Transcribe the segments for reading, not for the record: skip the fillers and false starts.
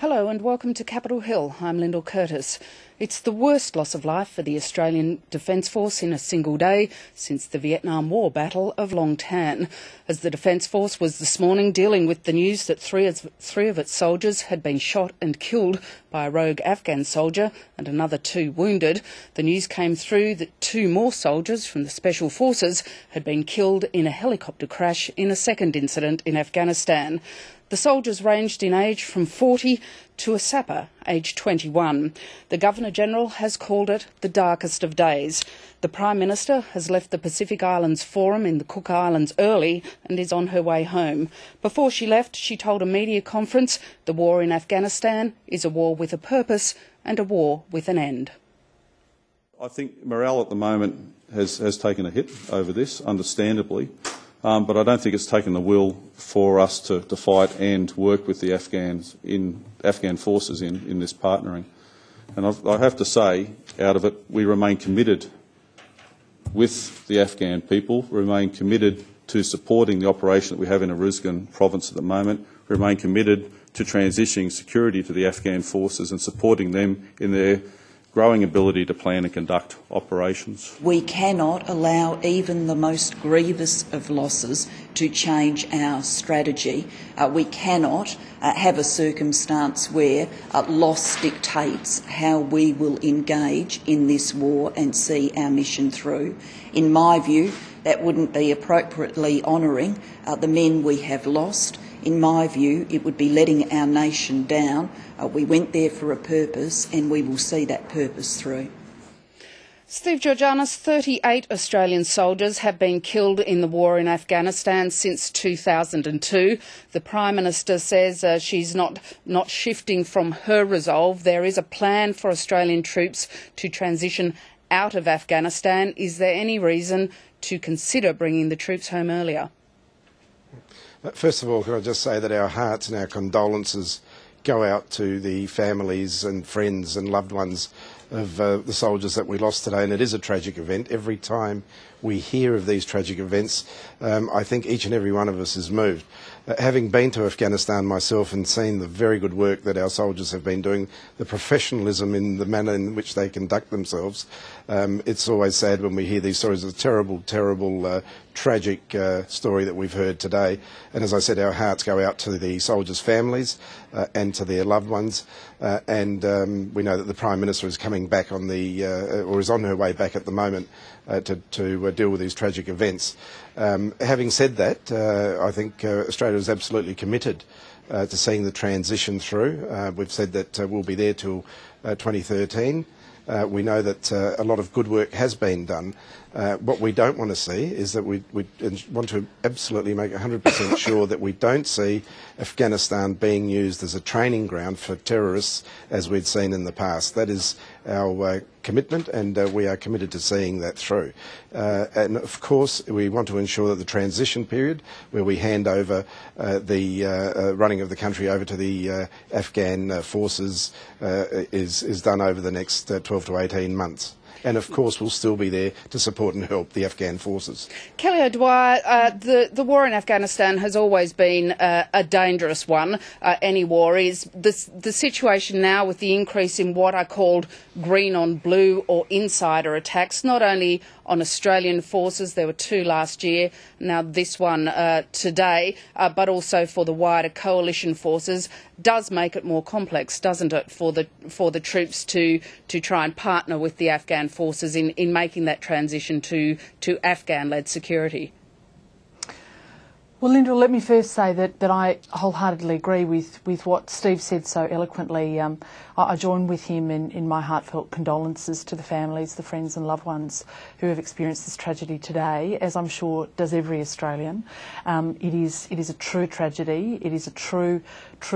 Hello and welcome to Capitol Hill. I'm Lyndal Curtis. It's the worst loss of life for the Australian Defence Force in a single day since the Vietnam War Battle of Long Tan, as the Defence Force was this morning dealing with the news that three of its soldiers had been shot and killed by a rogue Afghan soldier and another 2 wounded. The news came through that 2 more soldiers from the Special Forces had been killed in a helicopter crash in a second incident in Afghanistan. The soldiers ranged in age from 40 to a sapper, aged 21. The Governor-General has called it the darkest of days. The Prime Minister has left the Pacific Islands Forum in the Cook Islands early and is on her way home. Before she left, she told a media conference the war in Afghanistan is a war with a purpose and a war with an end. I think morale at the moment has taken a hit over this, understandably. But I don't think it's taken the will for us to fight and work with the Afghan forces in this partnering. And I have to say, out of it, we remain committed with the Afghan people, remain committed to supporting the operation that we have in Uruzgan province at the moment, remain committed to transitioning security to the Afghan forces and supporting them in their growing ability to plan and conduct operations. We cannot allow even the most grievous of losses to change our strategy. We cannot have a circumstance where loss dictates how we will engage in this war and see our mission through. In my view, that wouldn't be appropriately honouring the men we have lost. In my view, it would be letting our nation down. We went there for a purpose and we will see that purpose through. Steve Georganas, 38 Australian soldiers have been killed in the war in Afghanistan since 2002. The Prime Minister says she's not shifting from her resolve. There is a plan for Australian troops to transition out of Afghanistan. Is there any reason to consider bringing the troops home earlier? First of all, can I just say that our hearts and our condolences go out to the families and friends and loved ones of the soldiers that we lost today, and it is a tragic event. Every time we hear of these tragic events, I think each and every one of us is moved. Having been to Afghanistan myself and seen the very good work that our soldiers have been doing, the professionalism in the manner in which they conduct themselves, it's always sad when we hear these stories. It's a terrible, terrible, tragic story that we've heard today. And as I said, our hearts go out to the soldiers' families and to their loved ones. And we know that the Prime Minister is coming back on or is on her way back at the moment to deal with these tragic events. Having said that, I think Australia is absolutely committed to seeing the transition through. We've said that we'll be there till 2013. We know that a lot of good work has been done. What we don't want to see is that we want to absolutely make 100% sure that we don't see Afghanistan being used as a training ground for terrorists as we'd seen in the past. That is our commitment, and we are committed to seeing that through. And of course, we want to ensure that the transition period, where we hand over the running of the country over to the Afghan forces, is done over the next 12 to 18 months. And of course we'll still be there to support and help the Afghan forces. Kelly O'Dwyer, the war in Afghanistan has always been a dangerous one. Any war is. The situation now with the increase in what are called green on blue or insider attacks, not only on Australian forces, there were 2 last year, now this one today, but also for the wider coalition forces, does make it more complex, doesn't it, for the troops to try and partner with the Afghan forces in making that transition to Afghan-led security? Well, Lyndal, let me first say that I wholeheartedly agree with what Steve said so eloquently. I join with him in my heartfelt condolences to the families, the friends and loved ones who have experienced this tragedy today, as I'm sure does every Australian. It is a true tragedy. It is a true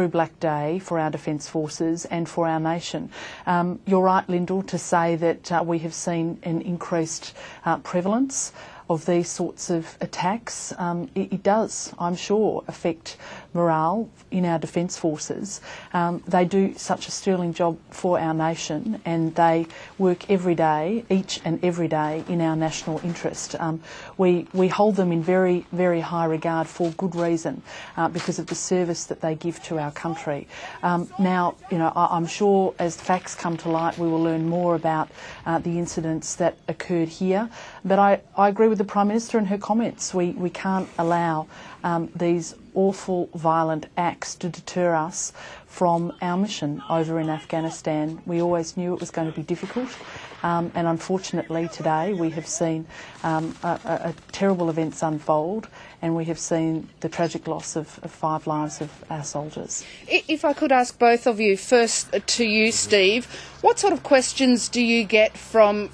black day for our Defence Forces and for our nation. You're right, Lyndal, to say that we have seen an increased prevalence of these sorts of attacks, it does, I'm sure, affect morale in our Defence Forces. They do such a sterling job for our nation, and they work every day, each and every day, in our national interest. We hold them in very, very high regard for good reason, because of the service that they give to our country. Now, I'm sure as facts come to light, we will learn more about the incidents that occurred here. But I agree with the Prime Minister in her comments. We can't allow these awful, violent acts to deter us from our mission over in Afghanistan. We always knew it was going to be difficult, and unfortunately today we have seen terrible events unfold, and we have seen the tragic loss of 5 lives of our soldiers. If I could ask both of you, first to you, Steve, what sort of questions do you get from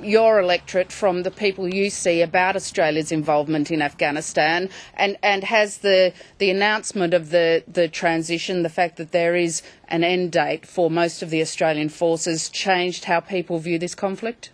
your electorate, from the people you see, about Australia's involvement in Afghanistan, and has the announcement of the transition, the fact that there is an end date for most of the Australian forces, changed how people view this conflict?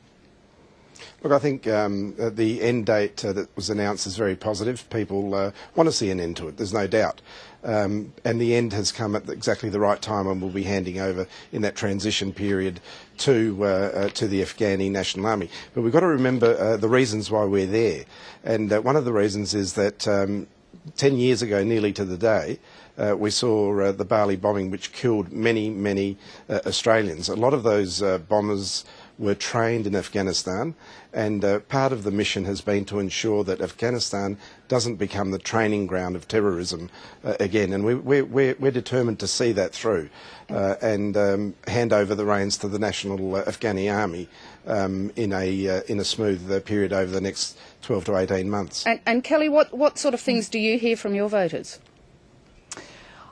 Look, I think the end date that was announced is very positive. People want to see an end to it, there's no doubt. And the end has come at exactly the right time, and we'll be handing over in that transition period to the Afghani National Army. But we've got to remember the reasons why we're there. And one of the reasons is that 10 years ago, nearly to the day, we saw the Bali bombing, which killed many, many Australians. A lot of those bombers were trained in Afghanistan, and part of the mission has been to ensure that Afghanistan doesn't become the training ground of terrorism again. And we're determined to see that through and hand over the reins to the National Afghani Army in a smooth period over the next 12 to 18 months. And Kelly, what sort of things do you hear from your voters?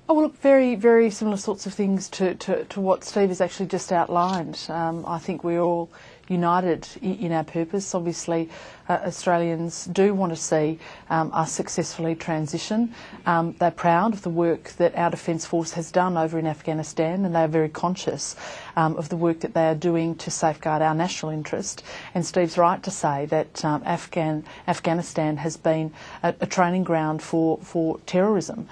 Oh, well, look, very, very similar sorts of things to what Steve has actually just outlined. I think we're all united in our purpose. Obviously, Australians do want to see us successfully transition. They're proud of the work that our Defence Force has done over in Afghanistan, and they are very conscious of the work that they are doing to safeguard our national interest. And Steve's right to say that Afghanistan has been a training ground for terrorism.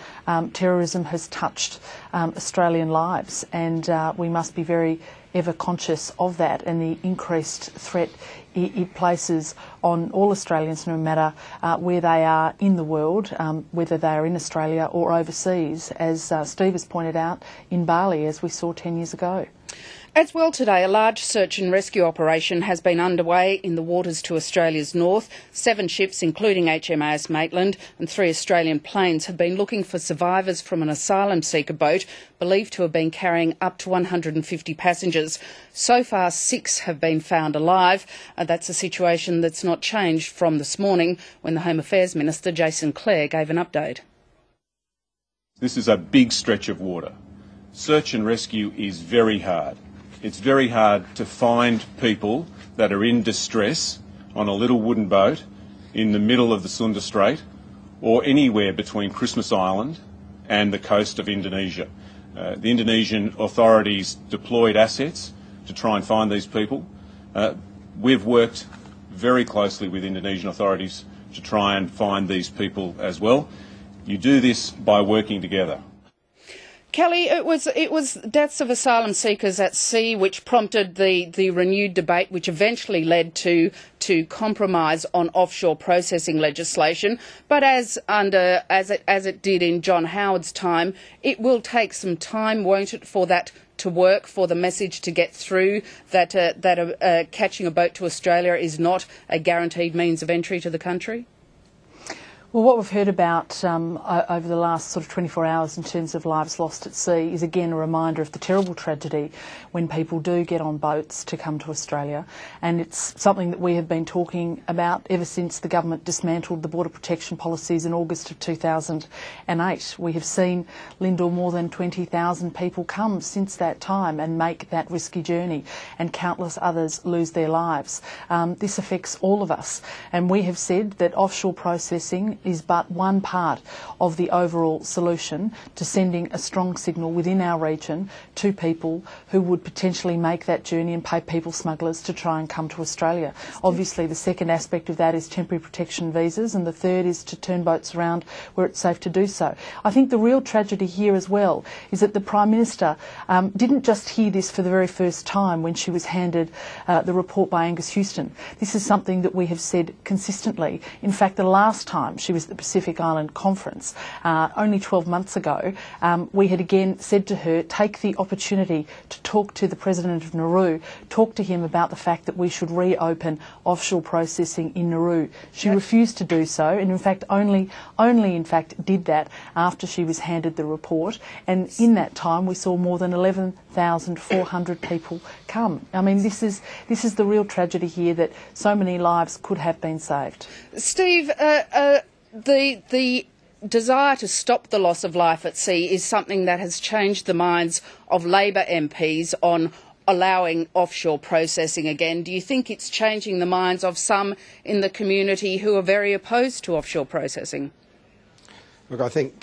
Terrorism has touched Australian lives, and we must be very ever conscious of that and the increased threat it places on all Australians, no matter where they are in the world, whether they are in Australia or overseas, as Steve has pointed out, in Bali, as we saw 10 years ago. As well today, a large search and rescue operation has been underway in the waters to Australia's north. 7 ships, including HMAS Maitland, and 3 Australian planes have been looking for survivors from an asylum seeker boat believed to have been carrying up to 150 passengers. So far, 6 have been found alive. That's a situation that's not changed from this morning, when the Home Affairs Minister, Jason Clare, gave an update. This is a big stretch of water. Search and rescue is very hard. It's very hard to find people that are in distress on a little wooden boat in the middle of the Sunda Strait or anywhere between Christmas Island and the coast of Indonesia. The Indonesian authorities deployed assets to try and find these people. We've worked very closely with Indonesian authorities to try and find these people as well. You do this by working together. Kelly, it was deaths of asylum seekers at sea which prompted the renewed debate, which eventually led to compromise on offshore processing legislation. But as it did in John Howard's time, it will take some time, won't it, for that to work, for the message to get through that catching a boat to Australia is not a guaranteed means of entry to the country? Well, what we've heard about over the last sort of 24 hours in terms of lives lost at sea is again a reminder of the terrible tragedy when people do get on boats to come to Australia. And it's something that we have been talking about ever since the government dismantled the border protection policies in August of 2008. We have seen, Lyndal, more than 20,000 people come since that time and make that risky journey, and countless others lose their lives. This affects all of us, and we have said that offshore processing is but one part of the overall solution to sending a strong signal within our region to people who would potentially make that journey and pay people smugglers to try and come to Australia. Obviously, the second aspect of that is temporary protection visas, and the third is to turn boats around where it's safe to do so. I think the real tragedy here as well is that the Prime Minister didn't just hear this for the very first time when she was handed the report by Angus Houston. This is something that we have said consistently. In fact, the last time she was at the Pacific Island Conference, only 12 months ago, we had again said to her, take the opportunity to talk to the President of Nauru, talk to him about the fact that we should reopen offshore processing in Nauru. She refused to do so, and in fact only in fact did that after she was handed the report, and in that time we saw more than 11,400 people come. I mean, this is the real tragedy here, that so many lives could have been saved. Steve, the desire to stop the loss of life at sea is something that has changed the minds of Labor MPs on allowing offshore processing again. Do you think it's changing the minds of some in the community who are very opposed to offshore processing? Look, I think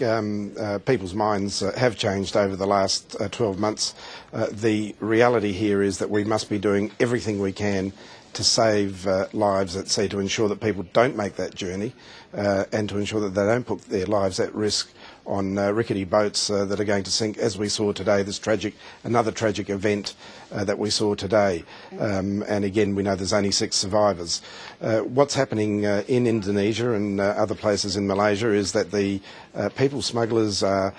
people's minds have changed over the last 12 months. The reality here is that we must be doing everything we can to save lives at sea, to ensure that people don't make that journey and to ensure that they don't put their lives at risk on rickety boats that are going to sink, as we saw today, another tragic event that we saw today. And again, we know there's only 6 survivors. What's happening in Indonesia and other places in Malaysia is that the people smugglers are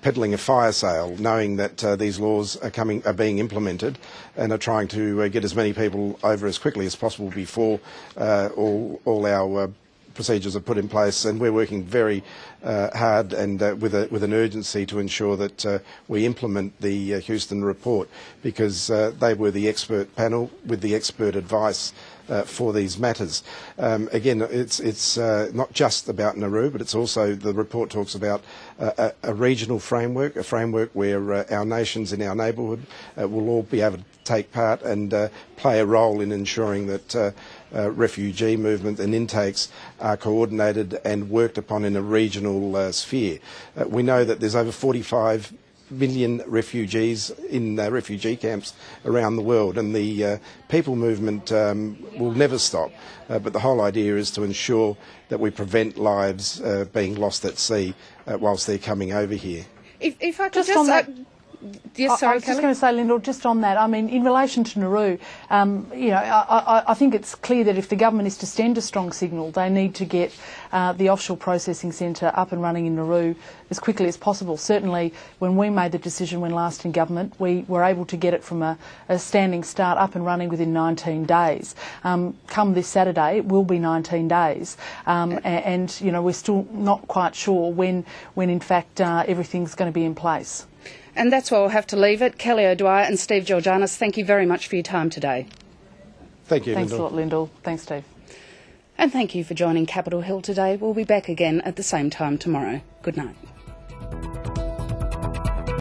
peddling a fire sale, knowing that these laws are being implemented, and are trying to get as many people over as quickly as possible before all our procedures are put in place. And we're working very hard and with an urgency to ensure that we implement the Houston report, because they were the expert panel with the expert advice for these matters. Again, it's not just about Nauru, but it's also, the report talks about a regional framework, a framework where our nations in our neighbourhood will all be able to take part and play a role in ensuring that refugee movement and intakes are coordinated and worked upon in a regional sphere. We know that there's over 45 million refugees in refugee camps around the world, and the people movement will never stop. But the whole idea is to ensure that we prevent lives being lost at sea whilst they're coming over here. If I could just on that. Yes, sorry, I was just going to say, Lyndal, just on that, I mean, in relation to Nauru, I think it's clear that if the government is to send a strong signal, they need to get the offshore processing centre up and running in Nauru as quickly as possible. Certainly, when we made the decision when last in government, we were able to get it from a standing start up and running within 19 days. Come this Saturday, it will be 19 days. And we're still not quite sure when in fact, everything's going to be in place. And that's where we'll have to leave it. Kelly O'Dwyer and Steve Georganas, thank you very much for your time today. Thank you, Thanks Lyndal. a lot, Lyndal. Thanks, Steve. And thank you for joining Capitol Hill today. We'll be back again at the same time tomorrow. Good night.